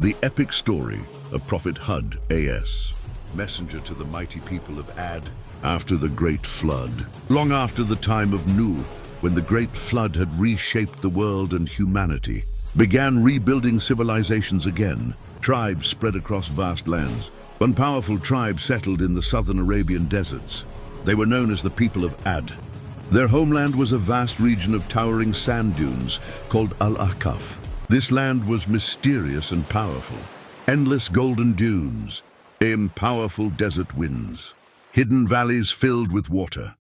The epic story of Prophet Hud, A.S., messenger to the mighty people of Ad after the Great Flood. Long after the time of Nuh, when the Great Flood had reshaped the world and humanity, began rebuilding civilizations again, tribes spread across vast lands. One powerful tribe settled in the southern Arabian deserts. They were known as the people of Ad. Their homeland was a vast region of towering sand dunes called Al-Ahqaf. This land was mysterious and powerful. Endless golden dunes, powerful desert winds, hidden valleys filled with water.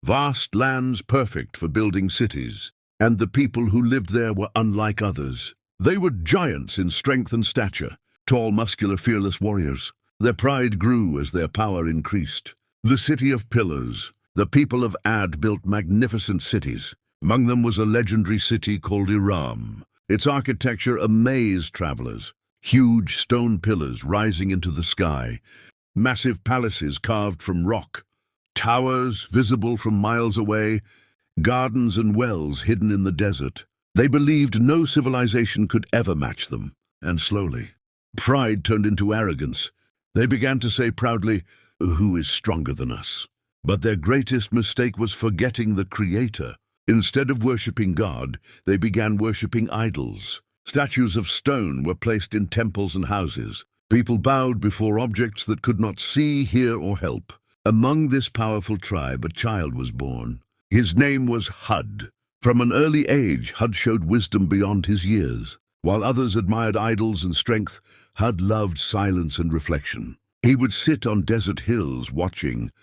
Vast lands perfect for building cities, and the people who lived there were unlike others. They were giants in strength and stature, tall, muscular, fearless warriors. Their pride grew as their power increased. The city of pillars. The people of Ad built magnificent cities. Among them was a legendary city called Iram. Its architecture amazed travelers. Huge stone pillars rising into the sky, massive palaces carved from rock, towers visible from miles away, gardens and wells hidden in the desert. They believed no civilization could ever match them, and slowly, pride turned into arrogance. They began to say proudly, "Who is stronger than us?" But their greatest mistake was forgetting the Creator. Instead of worshipping God, they began worshipping idols. Statues of stone were placed in temples and houses. People bowed before objects that could not see, hear, or help. Among this powerful tribe, a child was born. His name was Hud. From an early age, Hud showed wisdom beyond his years. While others admired idols and strength, Hud loved silence and reflection. He would sit on desert hills watching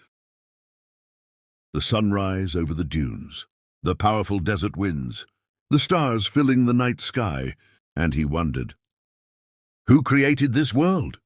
the sunrise over the dunes, the powerful desert winds, the stars filling the night sky, and he wondered, who created this world?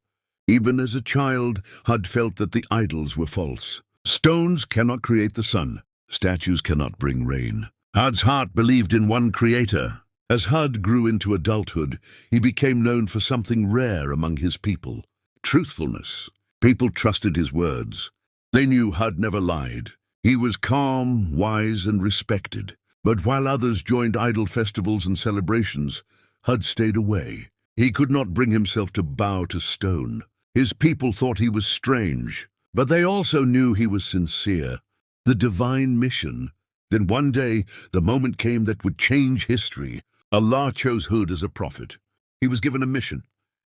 Even as a child, Hud felt that the idols were false. Stones cannot create the sun. Statues cannot bring rain. Hud's heart believed in one Creator. As Hud grew into adulthood, he became known for something rare among his people: truthfulness. People trusted his words. They knew Hud never lied. He was calm, wise, and respected. But while others joined idol festivals and celebrations, Hud stayed away. He could not bring himself to bow to stone. His people thought he was strange, but they also knew he was sincere. The divine mission. Then one day, the moment came that would change history. Allah chose Hud as a prophet. He was given a mission: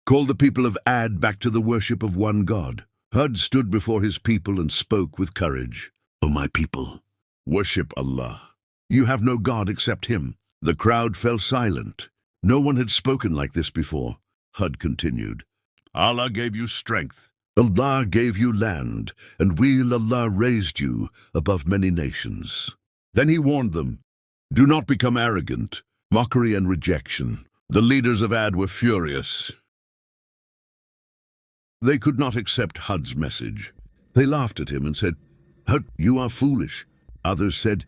call the people of Ad back to the worship of one God. Hud stood before his people and spoke with courage. "O my people, worship Allah. You have no God except Him." The crowd fell silent. No one had spoken like this before. Hud continued, "Allah gave you strength. Allah gave you land, and Allah raised you above many nations." Then he warned them, "Do not become arrogant." Mockery and rejection. The leaders of Ad were furious. They could not accept Hud's message. They laughed at him and said, "Hud, you are foolish." Others said,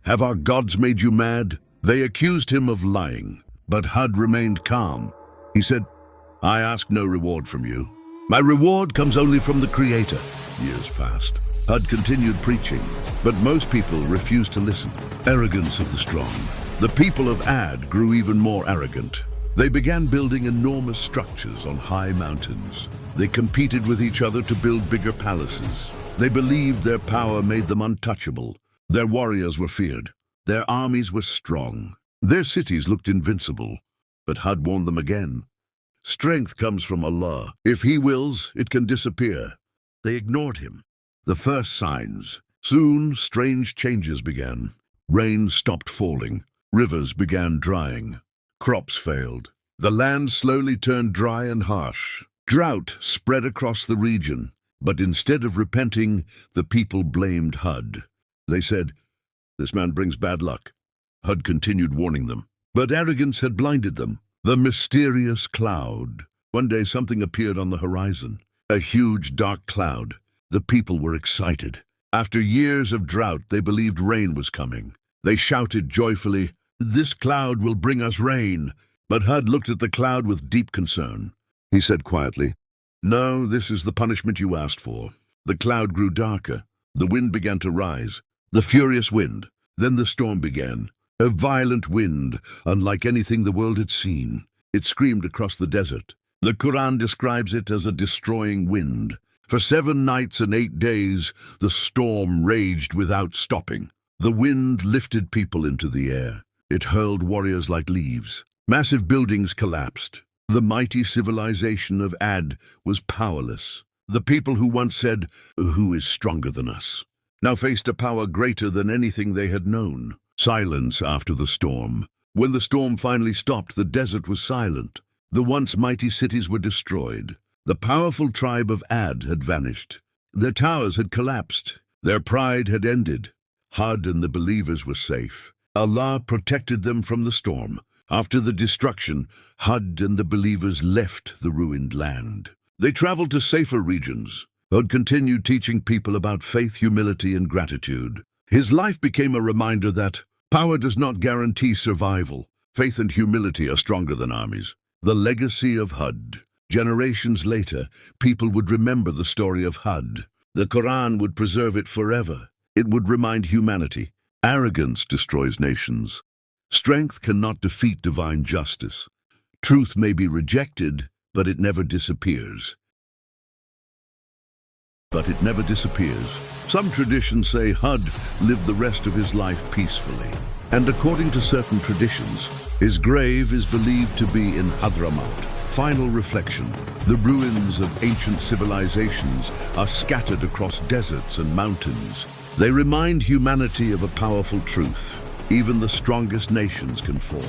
"Have our gods made you mad?" They accused him of lying, but Hud remained calm. He said, "I ask no reward from you. My reward comes only from the Creator." Years passed. Hud continued preaching, but most people refused to listen. Arrogance of the strong. The people of Ad grew even more arrogant. They began building enormous structures on high mountains. They competed with each other to build bigger palaces. They believed their power made them untouchable. Their warriors were feared. Their armies were strong. Their cities looked invincible. But Hud warned them again. Strength comes from Allah. If He wills, it can disappear. They ignored Him. The first signs. Soon, strange changes began. Rain stopped falling. Rivers began drying. Crops failed. The land slowly turned dry and harsh. Drought spread across the region. But instead of repenting, the people blamed Hud. They said, "This man brings bad luck." Hud continued warning them. But arrogance had blinded them. The mysterious cloud. One day something appeared on the horizon. A huge dark cloud. The people were excited. After years of drought, they believed rain was coming. They shouted joyfully, "This cloud will bring us rain." But Hud looked at the cloud with deep concern. He said quietly, "No, this is the punishment you asked for." The cloud grew darker. The wind began to rise. The furious wind. Then the storm began. A violent wind, unlike anything the world had seen. It screamed across the desert. The Quran describes it as a destroying wind. For 7 nights and 8 days, the storm raged without stopping. The wind lifted people into the air. It hurled warriors like leaves. Massive buildings collapsed. The mighty civilization of Ad was powerless. The people who once said, "Who is stronger than us?" now faced a power greater than anything they had known. Silence after the storm. When the storm finally stopped, the desert was silent. The once mighty cities were destroyed. The powerful tribe of Ad had vanished. Their towers had collapsed. Their pride had ended. Hud and the believers were safe. Allah protected them from the storm. After the destruction, Hud and the believers left the ruined land. They traveled to safer regions. Hud continued teaching people about faith, humility, and gratitude. His life became a reminder that power does not guarantee survival. Faith and humility are stronger than armies. The legacy of Hud. Generations later, people would remember the story of Hud. The Quran would preserve it forever. It would remind humanity. Arrogance destroys nations. Strength cannot defeat divine justice. Truth may be rejected, but it never disappears. Some traditions say Hud lived the rest of his life peacefully. And according to certain traditions, his grave is believed to be in Hadramaut. Final reflection. The ruins of ancient civilizations are scattered across deserts and mountains. They remind humanity of a powerful truth. Even the strongest nations can fall.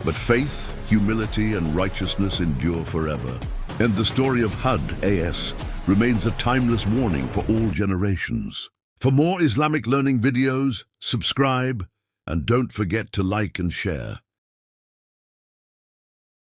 But faith, humility, and righteousness endure forever. And the story of Hud AS remains a timeless warning for all generations. For more Islamic learning videos, subscribe, and don't forget to like and share.